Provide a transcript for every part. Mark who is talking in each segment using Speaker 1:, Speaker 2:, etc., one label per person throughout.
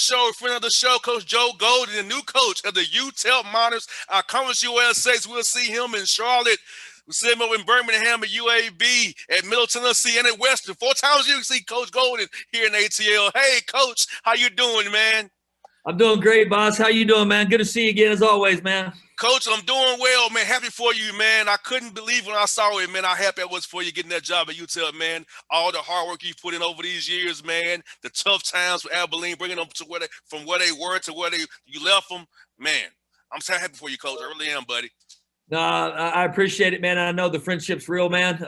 Speaker 1: show, friend of the show, Coach Joe Golden, the new coach of the UTEP Miners. Our Conference USA, we'll see him in Charlotte. We'll see him over in Birmingham at UAB, at Middle Tennessee, and at Western. 4 times you can see Coach Golden here in ATL. Hey, Coach, how you doing, man?
Speaker 2: I'm doing great, boss. How you doing, man? Good to see you again, as always, man.
Speaker 1: Coach, I'm doing well, man. Happy for you, man. I couldn't believe when I saw it, man, how happy I was for you getting that job at UTEP, man. All the hard work you've put in over these years, man. The tough times with Abilene, bringing them to from where they were to where you left them. Man, I'm so happy for you, Coach. I really am, buddy.
Speaker 2: No, I appreciate it, man. I know the friendship's real, man.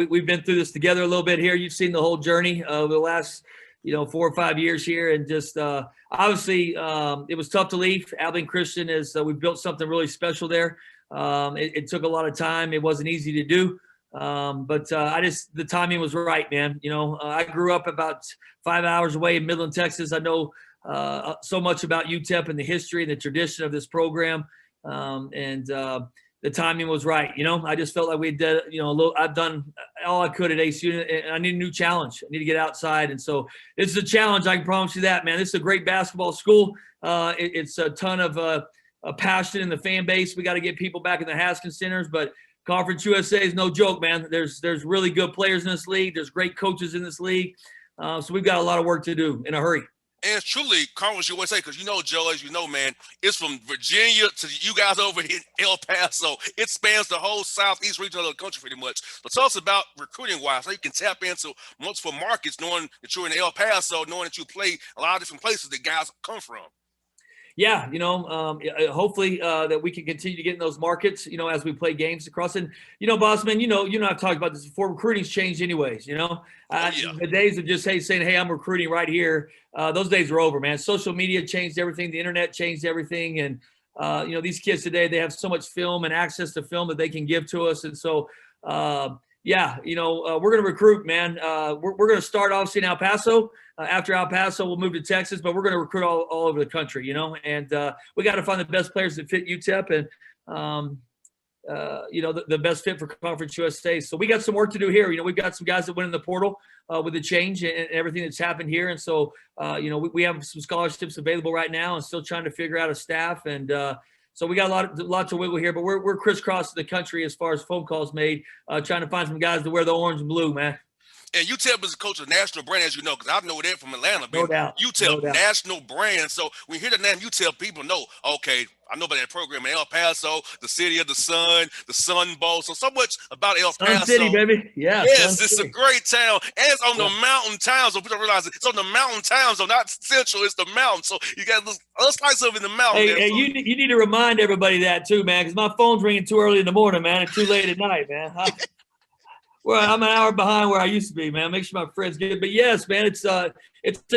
Speaker 2: We've been through this together a little bit here. You've seen the whole journey over the last, 4 or 5 years here, and just obviously it was tough to leave. Abilene Christian we built something really special there. It took a lot of time. It wasn't easy to do, but the timing was right, man. I grew up about 5 hours away in Midland, Texas. I know so much about UTEP and the history and the tradition of this program, the timing was right. I just felt like we did, I've done all I could at ACU, and I need a new challenge. I need to get outside. And so it's a challenge. I can promise you that, man. This is a great basketball school. It's a ton of passion in the fan base. We got to get people back in the Haskins Centers, but Conference USA is no joke, man. There's really good players in this league. There's great coaches in this league. So we've got a lot of work to do in a hurry.
Speaker 1: And it's truly Conference USA, because Joe, as you know, man, it's from Virginia to you guys over in El Paso. It spans the whole southeast region of the country pretty much. But tell us about recruiting-wise, how you can tap into multiple markets, knowing that you're in El Paso, knowing that you play a lot of different places that guys come from.
Speaker 2: Yeah, hopefully that we can continue to get in those markets, as we play games across. And, Bossman, I've talked about this before. Recruiting's changed anyways, The days of just saying, hey, I'm recruiting right here, those days are over, man. Social media changed everything. The internet changed everything. And, these kids today, they have so much film and access to film that they can give to us. And so, we're going to recruit, man. We're going to start obviously in El Paso. After El Paso, we'll move to Texas, but we're going to recruit all over the country, and we got to find the best players that fit UTEP and, the best fit for Conference USA. So we got some work to do here. We've got some guys that went in the portal with the change and everything that's happened here. And so, we have some scholarships available right now and still trying to figure out a staff. And so we got a lot to wiggle here, but we're crisscrossing the country as far as phone calls made, trying to find some guys to wear the orange and blue, man.
Speaker 1: And UTEP is a coach of national brand, as you know, because I know that from Atlanta.
Speaker 2: No doubt.
Speaker 1: UTEP, national brand. So when you hear the name UTEP, people know, okay, I know about that program in El Paso, the city of the sun, the Sun Bowl. So much about El Paso.
Speaker 2: Sun City, baby. Yeah.
Speaker 1: Yes, it's a great town. And it's on the mountain town. So people don't realize it's on the mountain town. So not central, it's the mountain. So you got a slice of it in the mountain.
Speaker 2: Hey, you need to remind everybody that too, man, because my phone's ringing too early in the morning, man, and too late at night, man. Well, I'm an hour behind where I used to be, man. Make sure my friends get it. But yes, man, it's a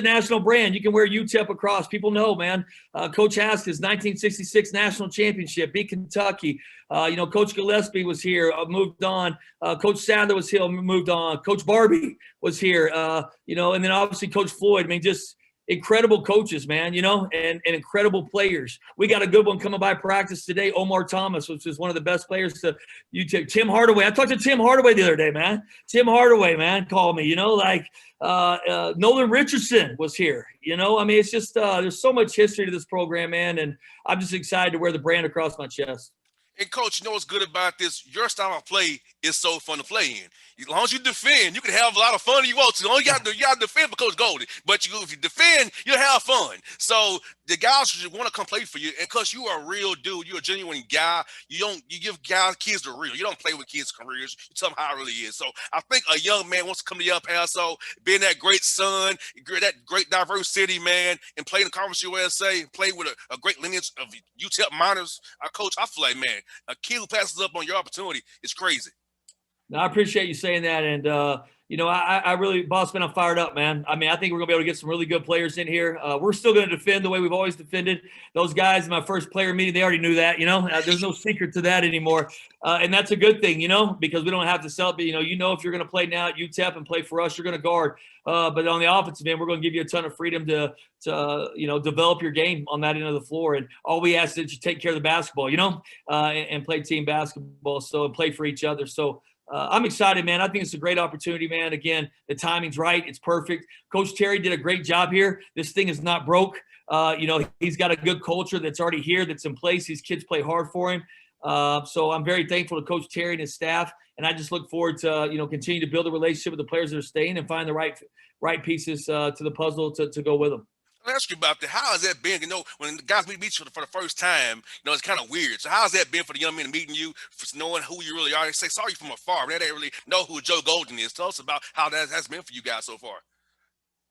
Speaker 2: national brand. You can wear UTEP across. People know, man. Coach Haskins, 1966 national championship, beat Kentucky. Coach Gillespie was here, moved on. Coach Sadler was here, moved on. Coach Barbie was here. And then obviously Coach Floyd. I mean, just incredible coaches, man, and incredible players. We got a good one coming by practice today, Omar Thomas, which is one of the best players to UTEP. Tim Hardaway. I talked to Tim Hardaway the other day, man. Tim Hardaway, man, called me, Nolan Richardson was here. It's just there's so much history to this program, man, and I'm just excited to wear the brand across my chest.
Speaker 1: And, Coach, what's good about this? Your style of play is so fun to play in. As long as you defend, you can have a lot of fun if you want to. You got to defend for Coach Golden. But if you defend, you'll have fun. So the guys should want to come play for you. And, Coach, you are a real dude. You're a genuine guy. You give kids the real. You don't play with kids' careers. You tell them how it really is. So I think a young man wants to come to El Paso, being that great son, that great diverse city, man, and play in the Conference USA, play with a great lineage of UTEP minors. Coach, I feel like, man, a kid who passes up on your opportunity is crazy.
Speaker 2: No, I appreciate you saying that. And, I really, Bossman, I'm fired up, man. I think we're going to be able to get some really good players in here. We're still going to defend the way we've always defended. Those guys in my first player meeting, they already knew that, There's no secret to that anymore. And that's a good thing, because we don't have to sell it. But, if you're going to play now at UTEP and play for us, you're going to guard. But on the offensive end, we're going to give you a ton of freedom to develop your game on that end of the floor. And all we ask is that you take care of the basketball, and play team basketball, and play for each other. So, I'm excited, man. I think it's a great opportunity, man. Again, the timing's right. It's perfect. Coach Terry did a great job here. This thing is not broke. He's got a good culture that's already here, that's in place. These kids play hard for him. So I'm very thankful to Coach Terry and his staff, and I just look forward to continue to build a relationship with the players that are staying and find the right pieces to the puzzle to go with them.
Speaker 1: I'll ask you about that. How has that been? When the guys meet you for the first time, it's kind of weird. So how has that been for the young men meeting you, for knowing who you really are? They say, saw you from afar, man. They didn't really know who Joe Golden is. Tell us about how that has been for you guys so far.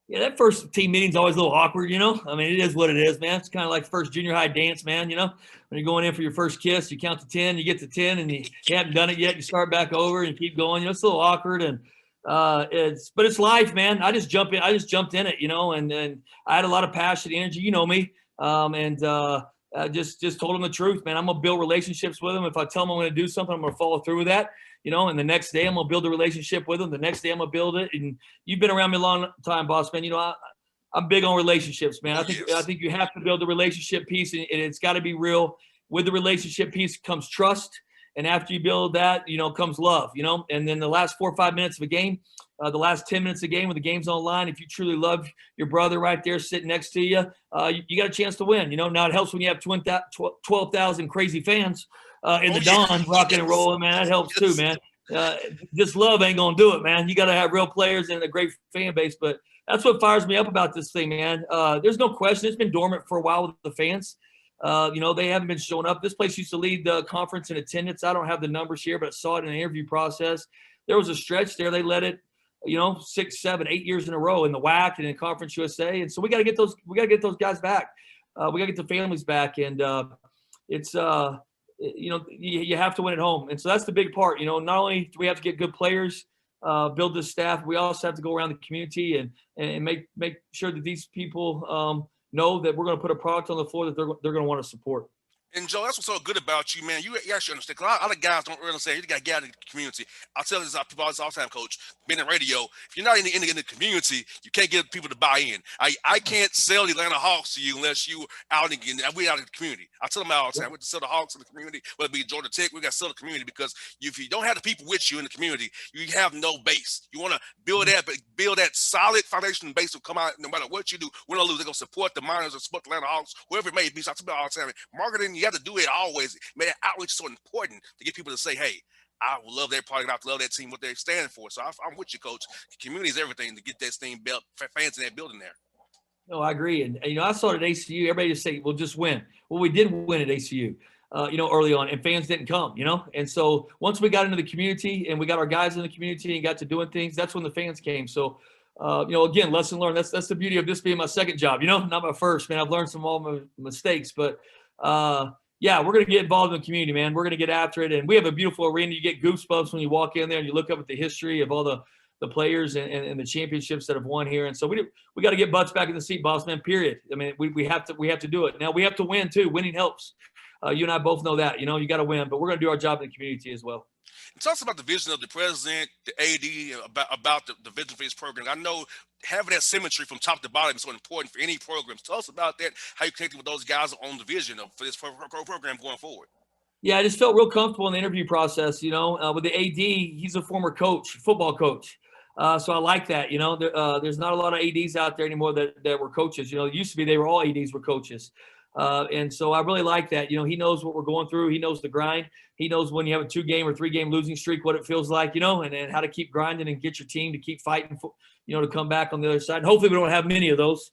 Speaker 2: Yeah, that first team meeting's always a little awkward, I mean, it is what it is, man. It's kind of like first junior high dance, man, when you're going in for your first kiss, you count to 10, you get to 10, and you haven't done it yet, you start back over and keep going. It's a little awkward, and but it's life, man. I just jumped in it, and I had a lot of passion, energy, me, and just told them the truth, man. I'm gonna build relationships with them. If I tell them I'm gonna do something, I'm gonna follow through with that. And the next day I'm gonna build a relationship with them. The next day I'm gonna build it. And you've been around me a long time, Bossman. I'm big on relationships, man. I think you have to build the relationship piece, and it's got to be real. With the relationship piece comes trust, and after you build that, comes love. And then the last 4 or 5 minutes of a game, the last 10 minutes of a game when the game's online, if you truly love your brother right there sitting next to you, you got a chance to win. Now it helps when you have 12,000 crazy fans in the dawn rocking and rolling, man. That helps too, man. Just love ain't gonna do it, man. You got to have real players and a great fan base. But that's what fires me up about this thing, man. There's no question. It's been dormant for a while with the fans. They haven't been showing up. This place used to lead the conference in attendance. I don't have the numbers here, but I saw it in the interview process. There was a stretch there. They led it, 6, 7, 8 years in a row in the WAC and in Conference USA. And so we got to get those guys back. We got to get the families back. And it's you have to win at home. And so that's the big part. Not only do we have to get good players, build this staff, we also have to go around the community and make sure that these people know that we're going to put a product on the floor that they're going to want to support.
Speaker 1: And Joe, that's what's so good about you, man. You actually understand. Because a lot of guys don't really understand. You got to get out of the community. I'll tell this people all the time, Coach. Being in radio, if you're not in the community, you can't get people to buy in. I can't sell the Atlanta Hawks to you unless you out in the community. I tell them all the time. We have to sell the Hawks in the community, whether it be Georgia Tech. We got to sell the community because if you don't have the people with you in the community, you have no base. You want to build that solid foundation base will come out no matter what you do. Win or lose, they're gonna support the Miners or support the Atlanta Hawks, whoever it may be. So I tell them all the time, marketing. You have to do it always. Man, outreach is so important to get people to say, hey, I love their product. I love that team, what they're standing for. So I'm with you, Coach. Community is everything to get that team built, fans in that building there.
Speaker 2: No, I agree. And, I saw it at ACU. Everybody just say, well, just win. Well, we did win at ACU, early on, and fans didn't come, And so once we got into the community and we got our guys in the community and got to doing things, that's when the fans came. So, again, lesson learned. That's the beauty of this being my second job, not my first, man. I've learned from all my mistakes, but, yeah, we're going to get involved in the community, man. We're going to get after it. And we have a beautiful arena. You get goosebumps when you walk in there and you look up at the history of all the players and the championships that have won here. And so we got to get butts back in the seat, Bossman, period. I mean, we have to do it. Now we have to win too. Winning helps. You and I both know that, you got to win, but we're going to do our job in the community as well.
Speaker 1: Tell us about the vision of the president, the AD, about the vision for his program. I know having that symmetry from top to bottom is so important for any programs. Tell us about that, how you connected with those guys on the vision for this program going forward.
Speaker 2: Yeah, I just felt real comfortable in the interview process, with the AD. He's a former coach, football coach. So I like that, there's not a lot of ADs out there anymore that were coaches. It used to be they were all ADs were coaches. And so I really like that. He knows what we're going through. He knows the grind. He knows when you have a 2-game or 3-game losing streak, what it feels like, and how to keep grinding and get your team to keep fighting, to come back on the other side. And hopefully we don't have many of those.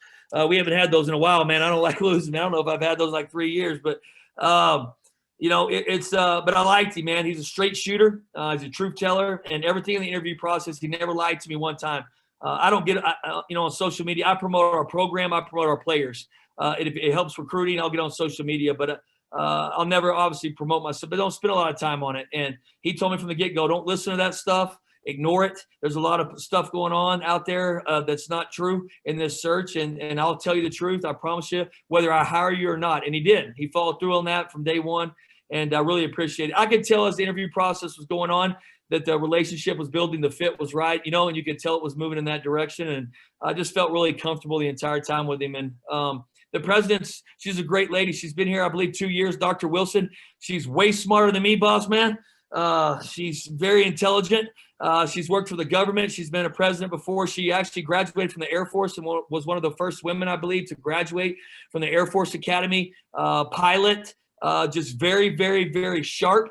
Speaker 2: We haven't had those in a while, man. I don't like losing. I don't know if I've had those in like 3 years, but, but I liked him, man. He's a straight shooter. He's a truth teller, and everything in the interview process, he never lied to me one time. I don't get, on social media, I promote our program. I promote our players. It helps recruiting. I'll get on social media, but I'll never obviously promote myself, but don't spend a lot of time on it. And he told me from the get-go, don't listen to that stuff. Ignore it. There's a lot of stuff going on out there that's not true in this search. And I'll tell you the truth. I promise you, whether I hire you or not. And he did. He followed through on that from day one. And I really appreciate it. I could tell as the interview process was going on that the relationship was building, the fit was right, and you could tell it was moving in that direction. And I just felt really comfortable the entire time with him. And the president's, she's a great lady. She's been here, I believe, 2 years. Dr. Wilson, she's way smarter than me, boss man. She's very intelligent. She's worked for the government. She's been a president before. She actually graduated from the Air Force and was one of the first women, I believe, to graduate from the Air Force Academy. Pilot, just very, very, very sharp.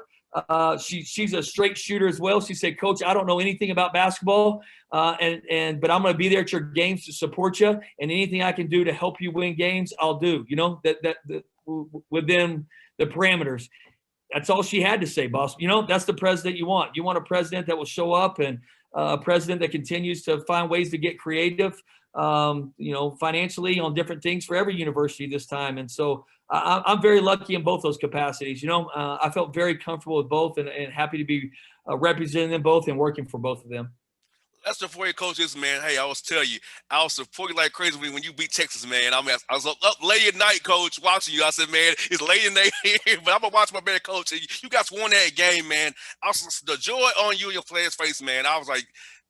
Speaker 2: She's a straight shooter as well. She said, "Coach, I don't know anything about basketball, but I'm going to be there at your games to support you, and anything I can do to help you win games, I'll do." That within the parameters. That's all she had to say, boss. That's the president you want. You want a president that will show up, and a president that continues to find ways to get creative, financially on different things for every university this time. And so I'm very lucky in both those capacities. I felt very comfortable with both, and happy to be representing them both and working for both of them.
Speaker 1: That's the 4A coaches, man. Hey, I was tell you, I was supporting like crazy when you beat Texas, man. I was up late at night, coach, watching you. I said, man, it's late in the here, but I'm gonna watch my man, coach. You guys won that game, man. The joy on you and your players' face, man. I was like,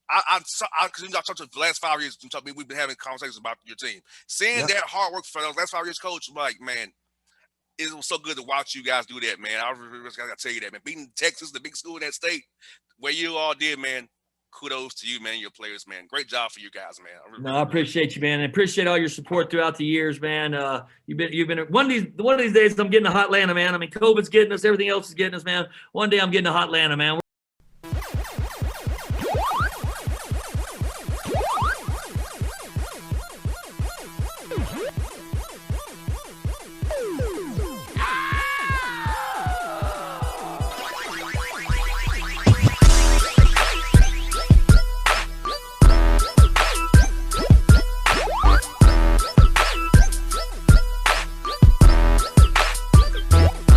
Speaker 1: because I talked to the last 5 years. We've been having conversations about your team. Seeing that hard work for those last 5 years, coach, I'm like, man, it was so good to watch you guys do that, man. I really gotta tell you that, man. Beating Texas, the big school in that state, where you all did, man. Kudos to you, man, your players, man. Great job for you guys, man.
Speaker 2: I appreciate you, man. I appreciate all your support throughout the years, man. You've been one of these days I'm getting a hot Atlanta, man. I mean, COVID's getting us, everything else is getting us, man. One day I'm getting a hot Atlanta, man.